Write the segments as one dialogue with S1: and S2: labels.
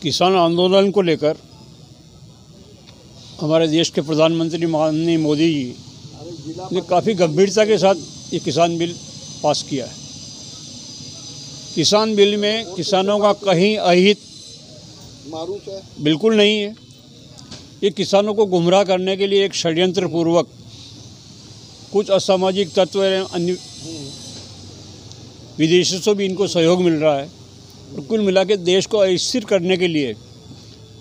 S1: किसान आंदोलन को लेकर हमारे देश के प्रधानमंत्री माननीय मोदी जी ने काफ़ी गंभीरता के साथ ये किसान बिल पास किया है। किसान बिल में किसानों का कहीं अहित बिल्कुल नहीं है। ये किसानों को गुमराह करने के लिए एक षड्यंत्र पूर्वक कुछ असामाजिक तत्व अन्य विदेशों से भी इनको सहयोग मिल रहा है और कुल मिला के देश को अस्थिर करने के लिए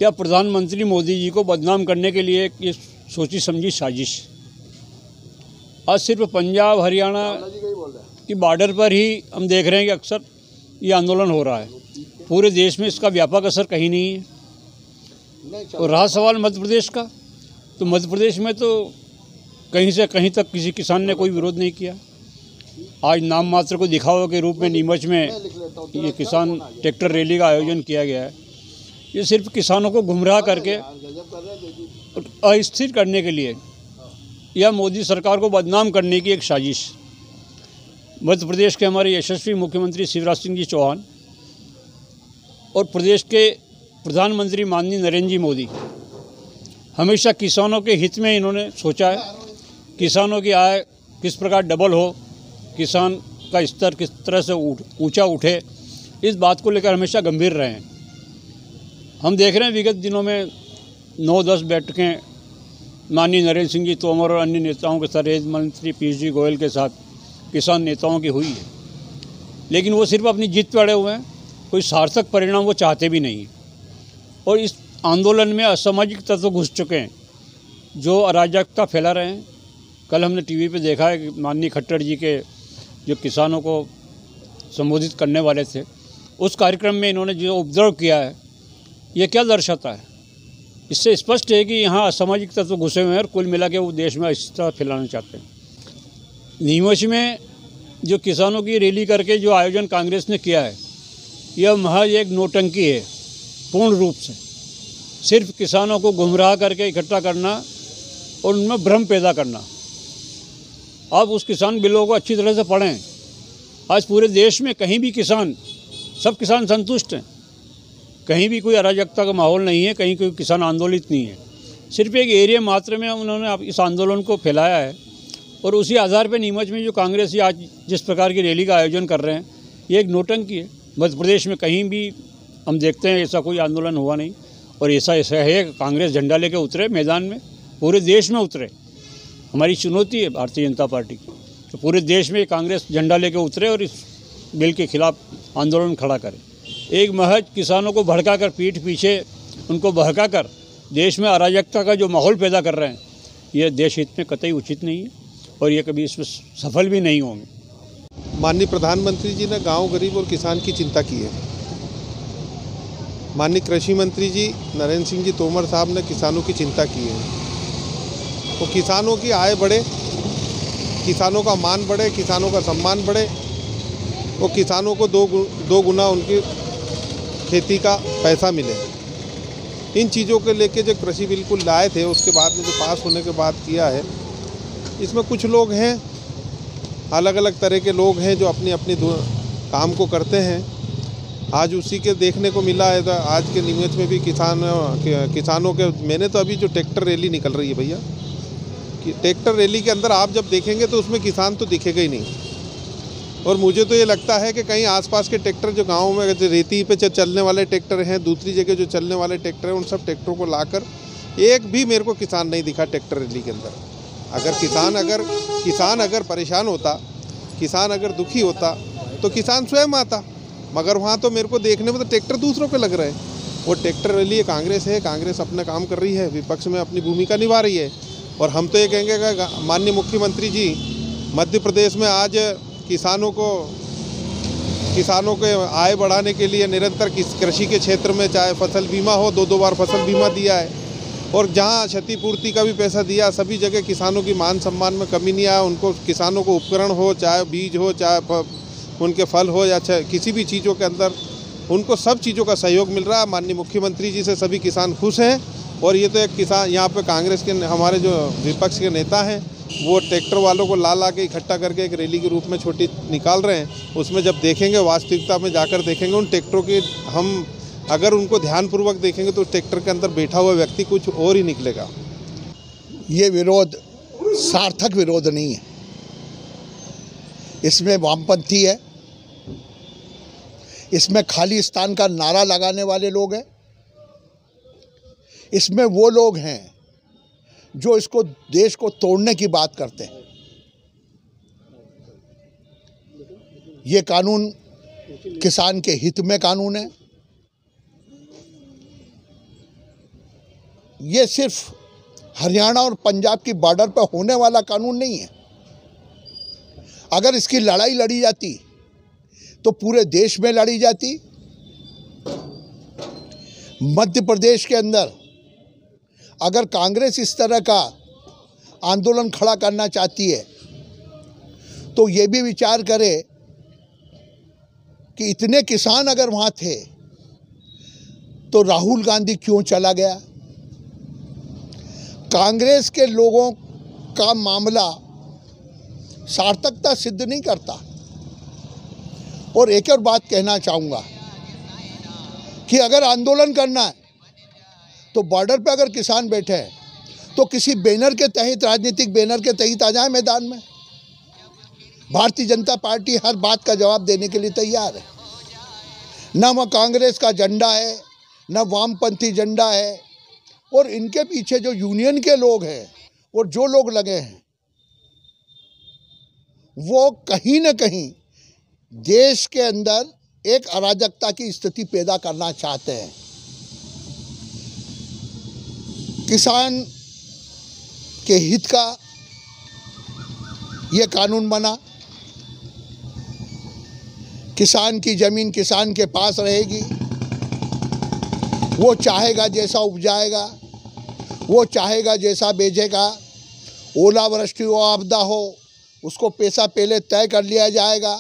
S1: या प्रधानमंत्री मोदी जी को बदनाम करने के लिए ये सोची समझी साजिश। आज सिर्फ पंजाब हरियाणा की बॉर्डर पर ही हम देख रहे हैं कि अक्सर ये आंदोलन हो रहा है। पूरे देश में इसका व्यापक असर कहीं नहीं है। और रहा सवाल मध्य प्रदेश का, तो मध्य प्रदेश में तो कहीं से कहीं तक किसी किसान ने कोई विरोध नहीं किया। आज नाम मात्र को दिखावे के रूप में नीमच में ये किसान ट्रैक्टर रैली का आयोजन किया गया है। ये सिर्फ किसानों को गुमराह करके अस्थिर करने के लिए या मोदी सरकार को बदनाम करने की एक साजिश। मध्य प्रदेश के हमारे यशस्वी मुख्यमंत्री शिवराज सिंह जी चौहान और प्रदेश के प्रधानमंत्री माननीय नरेंद्र जी मोदी हमेशा किसानों के हित में इन्होंने सोचा है। किसानों की आय किस प्रकार डबल हो, किसान का स्तर किस तरह से ऊंचा उठे, इस बात को लेकर हमेशा गंभीर रहे हैं। हम देख रहे हैं विगत दिनों में 9-10 बैठकें माननीय नरेंद्र सिंह जी तोमर और अन्य नेताओं के साथ, रेल मंत्री पीयूष जी गोयल के साथ किसान नेताओं की हुई है, लेकिन वो सिर्फ अपनी जिद पे अड़े हुए हैं। कोई सार्थक परिणाम वो चाहते भी नहीं। और इस आंदोलन में असामाजिक तत्व घुस चुके हैं जो अराजकता फैला रहे हैं। कल हमने टीवी पे देखा है कि माननीय खट्टर जी के जो किसानों को संबोधित करने वाले थे, उस कार्यक्रम में इन्होंने जो उपद्रव किया है, ये क्या दर्शाता है? इससे स्पष्ट है कि यहाँ असामाजिक तत्व घुसे हुए हैं और कुल मिला के वो देश में अस्थिरता फैलाना चाहते हैं। नीमच में जो किसानों की रैली करके जो आयोजन कांग्रेस ने किया है, यह महज एक नौटंकी है। पूर्ण रूप से सिर्फ किसानों को गुमराह करके इकट्ठा करना और उनमें भ्रम पैदा करना। आप उस किसान बिलों को अच्छी तरह से पढ़ें। आज पूरे देश में कहीं भी सब किसान संतुष्ट हैं। कहीं भी कोई अराजकता का माहौल नहीं है, कहीं कोई किसान आंदोलित नहीं है। सिर्फ एक एरिया मात्र में उन्होंने इस आंदोलन को फैलाया है और उसी आधार पर नीमच में जो कांग्रेस आज जिस प्रकार की रैली का आयोजन कर रहे हैं, ये एक नौटंकी है। मध्य प्रदेश में कहीं भी हम देखते हैं ऐसा कोई आंदोलन हुआ नहीं। और ऐसा है कांग्रेस झंडा लेके उतरे मैदान में, पूरे देश में उतरे। हमारी चुनौती है भारतीय जनता पार्टी की, तो पूरे देश में कांग्रेस झंडा लेके उतरे और इस बिल के खिलाफ आंदोलन खड़ा करे। एक महज किसानों को भड़का कर, पीठ पीछे उनको बहका कर देश में अराजकता का जो माहौल पैदा कर रहे हैं, यह देश हित में कतई उचित नहीं है और ये कभी इसमें सफल भी नहीं होंगे।
S2: माननीय प्रधानमंत्री जी ने गांव, गरीब और किसान की चिंता की है। माननीय कृषि मंत्री जी नरेंद्र सिंह जी तोमर साहब ने किसानों की चिंता की है। तो किसानों की आय बढ़े, किसानों का मान बढ़े, किसानों का सम्मान बढ़े और किसानों को दो गुना उनकी खेती का पैसा मिले। इन चीज़ों के लेके जो कृषि बिल्कुल लाए थे, उसके बाद में जो पास होने के बाद किया है, इसमें कुछ लोग हैं, अलग अलग तरह के लोग हैं जो अपनी अपनी काम को करते हैं। आज उसी के देखने को मिला है। तो आज के नीमच में भी किसानों के, मैंने तो अभी जो ट्रैक्टर रैली निकल रही है भैया, कि ट्रैक्टर रैली के अंदर आप जब देखेंगे तो उसमें किसान तो दिखेगा ही नहीं। और मुझे तो ये लगता है कि कहीं आसपास के ट्रैक्टर जो गाँव में जो रेती पे चलने वाले ट्रैक्टर हैं, दूसरी जगह जो चलने वाले ट्रैक्टर हैं, उन सब ट्रैक्टरों को लाकर एक भी मेरे को किसान नहीं दिखा ट्रैक्टर रैली के अंदर। अगर किसान अगर परेशान होता, किसान अगर दुखी होता तो किसान स्वयं आता, मगर वहाँ तो मेरे को देखने में तो ट्रैक्टर दूसरों पे लग रहे हैं। वो ट्रैक्टर रैली कांग्रेस है, कांग्रेस अपना काम कर रही है, विपक्ष में अपनी भूमिका निभा रही है। और हम तो ये कहेंगे कि माननीय मुख्यमंत्री जी मध्य प्रदेश में आज किसानों के आय बढ़ाने के लिए निरंतर कृषि के क्षेत्र में चाहे फसल बीमा हो, 2 बार फसल बीमा दिया है और जहाँ क्षतिपूर्ति का भी पैसा दिया, सभी जगह किसानों की मान सम्मान में कमी नहीं आया। उनको किसानों को उपकरण हो, चाहे बीज हो, चाहे उनके फल हो या किसी भी चीज़ों के अंदर, उनको सब चीज़ों का सहयोग मिल रहा है। माननीय मुख्यमंत्री जी से सभी किसान खुश हैं। और ये तो एक किसान, यहाँ पे कांग्रेस के हमारे जो विपक्ष के नेता हैं, वो ट्रैक्टर वालों को ला के इकट्ठा करके एक रैली के रूप में छोटी निकाल रहे हैं। उसमें जब देखेंगे, वास्तविकता में जाकर देखेंगे, उन ट्रैक्टरों की हम अगर उनको ध्यानपूर्वक देखेंगे तो ट्रैक्टर के अंदर बैठा हुआ व्यक्ति कुछ और ही निकलेगा।
S3: ये विरोध सार्थक विरोध नहीं है, इसमें वामपंथी है, इसमें खालिस्तान का नारा लगाने वाले लोग हैं, इसमें वो लोग हैं जो इसको देश को तोड़ने की बात करते हैं। ये कानून किसान के हित में कानून है। ये सिर्फ हरियाणा और पंजाब की बॉर्डर पर होने वाला कानून नहीं है। अगर इसकी लड़ाई लड़ी जाती तो पूरे देश में लड़ी जाती। मध्य प्रदेश के अंदर अगर कांग्रेस इस तरह का आंदोलन खड़ा करना चाहती है तो ये भी विचार करे कि इतने किसान अगर वहाँ थे तो राहुल गांधी क्यों चला गया। कांग्रेस के लोगों का मामला सार्थकता सिद्ध नहीं करता। और एक और बात कहना चाहूँगा कि अगर आंदोलन करना है तो बॉर्डर पे अगर किसान बैठे हैं तो किसी बैनर के तहत, राजनीतिक बैनर के तहत आ जाए मैदान में। भारतीय जनता पार्टी हर बात का जवाब देने के लिए तैयार है। न वह कांग्रेस का झंडा है, न वामपंथी झंडा है। और इनके पीछे जो यूनियन के लोग हैं और जो लोग लगे हैं वो कहीं न कहीं देश के अंदर एक अराजकता की स्थिति पैदा करना चाहते हैं। किसान के हित का ये कानून बना। किसान की जमीन किसान के पास रहेगी, वो चाहेगा जैसा उपजाएगा, वो चाहेगा जैसा बेचेगा। ओलावृष्टि हो, आपदा हो, उसको पैसा पहले तय कर लिया जाएगा।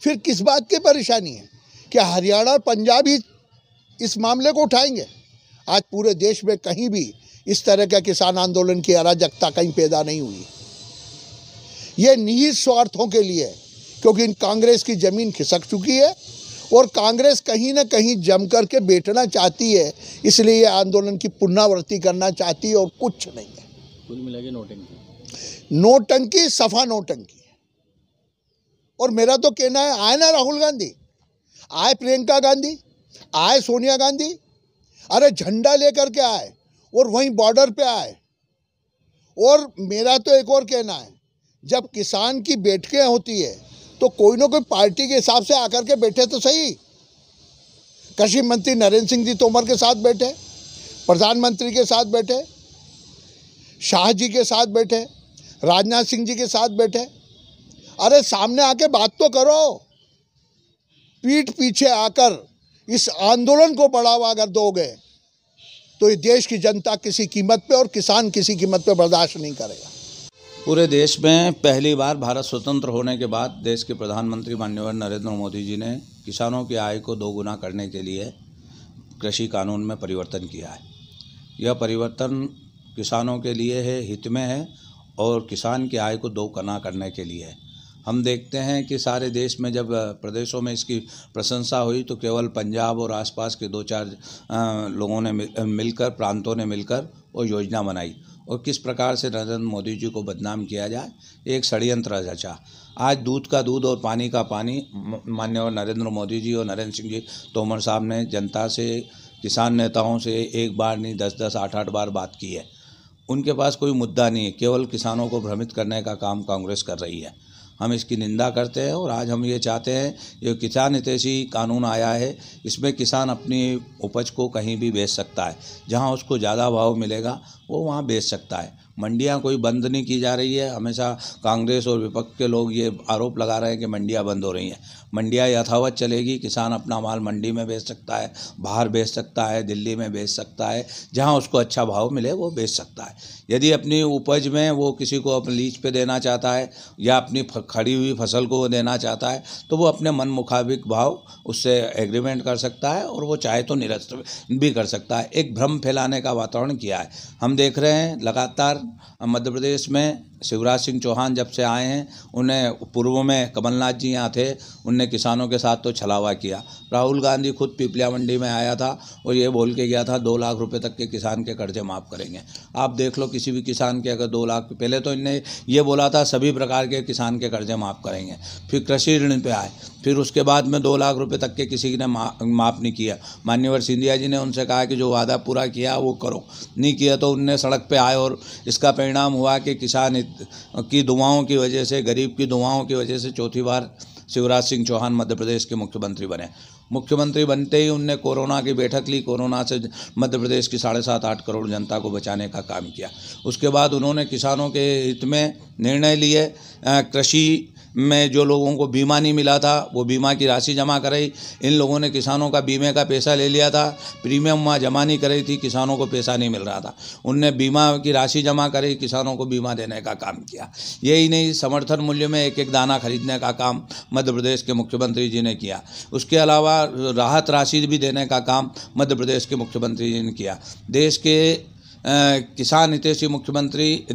S3: फिर किस बात की परेशानी है? क्या हरियाणा और पंजाब ही इस मामले को उठाएंगे? आज पूरे देश में कहीं भी इस तरह का किसान आंदोलन की अराजकता कहीं पैदा नहीं हुई। ये निहित स्वार्थों के लिए, क्योंकि इन कांग्रेस की ज़मीन खिसक चुकी है और कांग्रेस कहीं ना कहीं जम करके बैठना चाहती है, इसलिए ये आंदोलन की पुनरावृत्ति करना चाहती है और कुछ नहीं है।
S1: कुल मिला के
S3: नोटंकी, सफा नोटंकी। और मेरा तो कहना है, आए ना राहुल गांधी, आए प्रियंका गांधी, आए सोनिया गांधी, अरे झंडा लेकर के आए और वहीं बॉर्डर पे आए। और मेरा तो एक और कहना है, जब किसान की बैठकें होती है तो कोई ना कोई पार्टी के हिसाब से आकर के बैठे तो सही। कृषि मंत्री नरेंद्र सिंह जी तोमर के साथ बैठे, प्रधानमंत्री के साथ बैठे, शाह जी के साथ बैठे, राजनाथ सिंह जी के साथ बैठे। अरे सामने आके बात तो करो। पीठ पीछे आकर इस आंदोलन को बढ़ावा अगर दोगे तो ये देश की जनता किसी कीमत पे और किसान किसी कीमत पे बर्दाश्त नहीं करेगा।
S4: पूरे देश में पहली बार भारत स्वतंत्र होने के बाद देश के प्रधानमंत्री माननीय नरेंद्र मोदी जी ने किसानों की आय को दोगुना करने के लिए कृषि कानून में परिवर्तन किया है। यह परिवर्तन किसानों के लिए है, हित में है और किसान की आय को दोगुना करने के लिए है। हम देखते हैं कि सारे देश में जब प्रदेशों में इसकी प्रशंसा हुई तो केवल पंजाब और आसपास के 2-4 लोगों ने मिलकर, प्रांतों ने मिलकर वो योजना बनाई और किस प्रकार से नरेंद्र मोदी जी को बदनाम किया जाए, एक षड्यंत्र रचा। आज दूध का दूध और पानी का पानी माननीय नरेंद्र मोदी जी और नरेंद्र सिंह जी तोमर साहब ने जनता से, किसान नेताओं से एक बार नहीं 10-10, 8-8 बार बात की है। उनके पास कोई मुद्दा नहीं है, केवल किसानों को भ्रमित करने का काम कांग्रेस कर रही है। हम इसकी निंदा करते हैं और आज हम ये चाहते हैं, ये किसान हितैषी कानून आया है, इसमें किसान अपनी उपज को कहीं भी बेच सकता है। जहां उसको ज़्यादा भाव मिलेगा वो वहां बेच सकता है। मंडियां कोई बंद नहीं की जा रही है। हमेशा कांग्रेस और विपक्ष के लोग ये आरोप लगा रहे हैं कि मंडियां बंद हो रही हैं। मंडियां यथावत चलेगी। किसान अपना माल मंडी में बेच सकता है, बाहर बेच सकता है, दिल्ली में बेच सकता है, जहां उसको अच्छा भाव मिले वो बेच सकता है। यदि अपनी उपज में वो किसी को अपने लीज पे देना चाहता है या अपनी खड़ी हुई फसल को वो देना चाहता है तो वो अपने मन मुताबिक भाव उससे एग्रीमेंट कर सकता है और वो चाहे तो निरस्त भी कर सकता है। एक भ्रम फैलाने का वातावरण किया है। हम देख रहे हैं लगातार मध्य प्रदेश में शिवराज सिंह चौहान जब से आए हैं, उन्हें पूर्व में कमलनाथ जी यहाँ थे, उनने किसानों के साथ तो छलावा किया। राहुल गांधी खुद पिपलिया मंडी में आया था और ये बोल के गया था 2 लाख रुपए तक के किसान के कर्जे माफ़ करेंगे। आप देख लो किसी भी किसान के अगर 2 लाख, पहले तो इनने ये बोला था सभी प्रकार के किसान के कर्जे माफ़ करेंगे, फिर कृषि ऋण पे आए, फिर उसके बाद में 2 लाख रुपए तक के किसी ने माफ़ नहीं किया। माननीय सिंधिया जी ने उनसे कहा कि जो वादा पूरा किया वो करो, नहीं किया तो उनने सड़क पे आए और इसका परिणाम हुआ कि किसान की दुआओं की वजह से, गरीब की दुआओं की वजह से चौथी बार शिवराज सिंह चौहान मध्य प्रदेश के मुख्यमंत्री बने। मुख्यमंत्री बनते ही उनने कोरोना की बैठक ली, कोरोना से मध्य प्रदेश की 7.5-8 करोड़ जनता को बचाने का काम किया। उसके बाद उन्होंने किसानों के हित में निर्णय लिए। कृषि में जो लोगों को बीमा नहीं मिला था वो बीमा की राशि जमा कराई। इन लोगों ने किसानों का बीमे का पैसा ले लिया था, प्रीमियम वहाँ जमा नहीं कराई थी, किसानों को पैसा नहीं मिल रहा था। उनने बीमा की राशि जमा कराई, किसानों को बीमा देने का काम किया। यही नहीं, समर्थन मूल्य में एक दाना खरीदने का काम मध्य प्रदेश के मुख्यमंत्री जी ने किया। उसके अलावा राहत राशि भी देने का काम मध्य प्रदेश के मुख्यमंत्री जी ने किया। देश के किसान हितैषी प्रधानमंत्री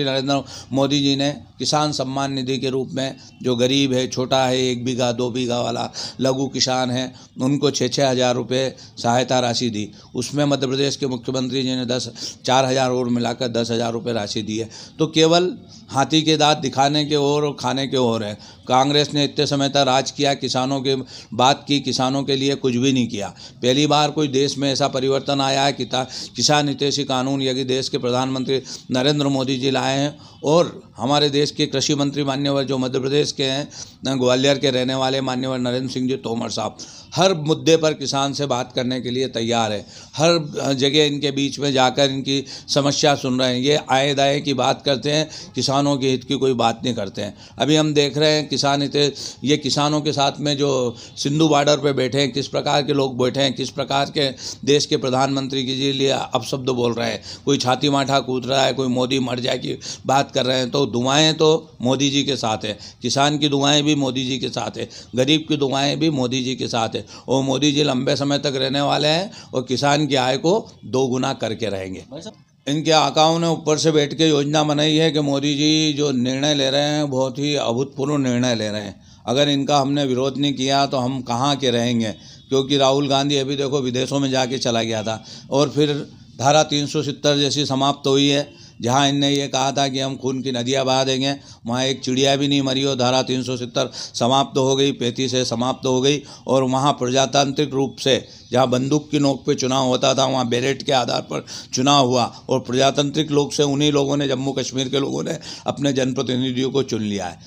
S4: नरेंद्र मोदी जी ने किसान सम्मान निधि के रूप में जो गरीब है, छोटा है, 1 बीघा 2 बीघा वाला लघु किसान है, उनको 6-6 हज़ार रुपये सहायता राशि दी। उसमें मध्य प्रदेश के मुख्यमंत्री जी ने 4,000 और मिलाकर 10,000 रुपये राशि दी है। तो केवल हाथी के दांत दिखाने के और खाने के और है। कांग्रेस ने इतने समय तक राज किया, किसानों के बात की, किसानों के लिए कुछ भी नहीं किया। पहली बार कोई देश में ऐसा परिवर्तन आया है कि किसान हितैषी कानून यदि देश के प्रधानमंत्री नरेंद्र मोदी जी लाए हैं। और हमारे देश के कृषि मंत्री मान्यवर जो मध्य प्रदेश के हैं, ग्वालियर के रहने वाले मान्यवर नरेंद्र सिंह जी तोमर साहब, हर मुद्दे पर किसान से बात करने के लिए तैयार है। हर जगह इनके बीच में जाकर इनकी समस्या सुन रहे हैं। ये आए दाए की बात करते हैं, किसानों के हित की कोई बात नहीं करते हैं। अभी हम देख रहे हैं किसान हित, ये किसानों के साथ में जो सिंधु बॉर्डर पे बैठे हैं, किस प्रकार के लोग बैठे हैं, किस प्रकार के देश के प्रधानमंत्री के लिए अपशब्द बोल रहे हैं। कोई छाती माठा कूद रहा है, कोई मोदी मर जाए की बात कर रहे हैं। तो दुआएं तो मोदी जी के साथ है, किसान की दुआएं भी मोदी जी के साथ है, गरीब की दुआएं भी मोदी जी के साथ है। और मोदी जी लंबे समय तक रहने वाले हैं और किसान की आय को 2 गुना करके रहेंगे। इनके आकाओं ने ऊपर से बैठ के योजना बनाई है कि मोदी जी जो निर्णय ले रहे हैं बहुत ही अभूतपूर्व निर्णय ले रहे हैं। अगर इनका हमने विरोध नहीं किया तो हम कहाँ के रहेंगे, क्योंकि राहुल गांधी अभी देखो विदेशों में जाके चला गया था और फिर धारा 370 जैसी समाप्त हुई है, जहाँ इनने ये कहा था कि हम खून की नदियाँ बहा देंगे। वहाँ एक चिड़िया भी नहीं मरी हो, धारा 370 समाप्त हो गई, 35 से समाप्त हो गई। और वहाँ प्रजातांत्रिक रूप से जहाँ बंदूक की नोक पे चुनाव होता था, वहाँ बैलेट के आधार पर चुनाव हुआ और प्रजातांत्रिक लोग से उन्हीं लोगों ने, जम्मू कश्मीर के लोगों ने अपने जनप्रतिनिधियों को चुन लिया है।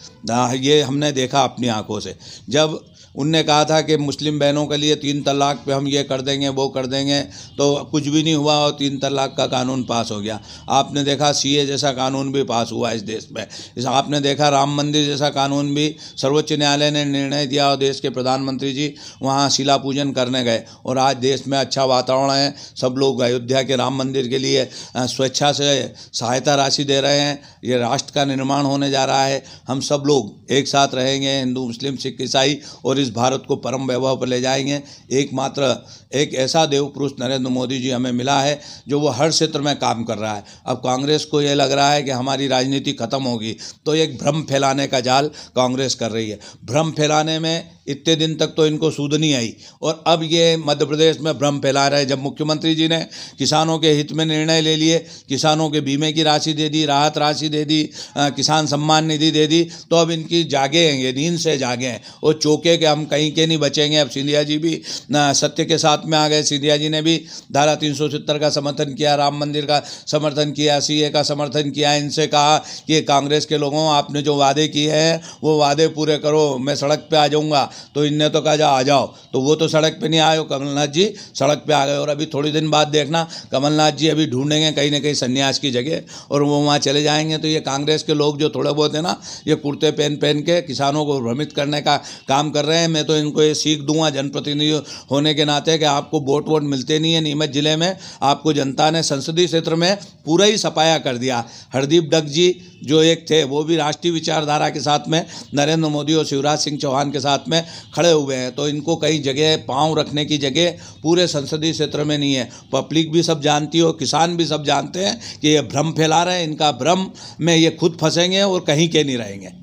S4: ये हमने देखा अपनी आंखों से। जब उनने कहा था कि मुस्लिम बहनों के लिए 3 तलाक पे हम ये कर देंगे वो कर देंगे, तो कुछ भी नहीं हुआ और 3 तलाक का कानून पास हो गया। आपने देखा सीए जैसा कानून भी पास हुआ इस देश में। आपने देखा राम मंदिर जैसा कानून भी सर्वोच्च न्यायालय ने निर्णय दिया और देश के प्रधानमंत्री जी वहाँ शिला पूजन करने गए और आज देश में अच्छा वातावरण है। सब लोग अयोध्या के राम मंदिर के लिए स्वेच्छा से सहायता राशि दे रहे हैं। ये राष्ट्र का निर्माण होने जा रहा है। हम सब लोग एक साथ रहेंगे, हिंदू मुस्लिम सिख ईसाई, और इस भारत को परम वैभव पर ले जाएंगे। एकमात्र एक ऐसा देव पुरुष नरेंद्र मोदी जी हमें मिला है जो वो हर क्षेत्र में काम कर रहा है। अब कांग्रेस को ये लग रहा है कि हमारी राजनीति खत्म होगी, तो एक भ्रम फैलाने का जाल कांग्रेस कर रही है। भ्रम फैलाने में इतने दिन तक तो इनको सूद नहीं आई और अब ये मध्य प्रदेश में भ्रम फैला रहे। जब मुख्यमंत्री जी ने किसानों के हित में निर्णय ले लिए, किसानों के बीमे की राशि दे दी, राहत राशि दे दी, किसान सम्मान निधि दे दी, तो अब इनकी जागे हैं, ये नींद से जागे हैं और चौके के हम कहीं के नहीं बचेंगे। अब सिंधिया जी भी सत्य के साथ में आ गए। सिंधिया जी ने भी धारा 370 का समर्थन किया, राम मंदिर का समर्थन किया, सीए का समर्थन किया। इनसे कहा कि कांग्रेस के लोगों, आपने जो वादे किए हैं वो वादे पूरे करो, मैं सड़क पे आ जाऊँगा। तो इनने तो कहा आ जाओ, तो वो तो सड़क पे नहीं आए, कमलनाथ जी सड़क पे आ गए। और अभी थोड़ी दिन बाद देखना कमलनाथ जी अभी ढूंढेंगे कहीं ना कहीं संन्यास की जगह और वो वहाँ चले जाएंगे। तो ये कांग्रेस के लोग जो थोड़े बहुत है ना, ये कुर्ते पहन के किसानों को भ्रमित करने का काम कर रहे हैं। हैं। मैं तो इनको ये सीख दूंगा जनप्रतिनिधि होने के नाते कि आपको वोट मिलते नहीं है। नीमच जिले में आपको जनता ने संसदीय क्षेत्र में पूरा ही सफाया कर दिया। हरदीप डग जी जो एक थे वो भी राष्ट्रीय विचारधारा के साथ में नरेंद्र मोदी और शिवराज सिंह चौहान के साथ में खड़े हुए हैं। तो इनको कई जगह पांव रखने की जगह पूरे संसदीय क्षेत्र में नहीं है। पब्लिक भी सब जानती हो, किसान भी सब जानते हैं कि ये भ्रम फैला रहे हैं। इनका भ्रम में ये खुद फंसेंगे और कहीं के नहीं रहेंगे।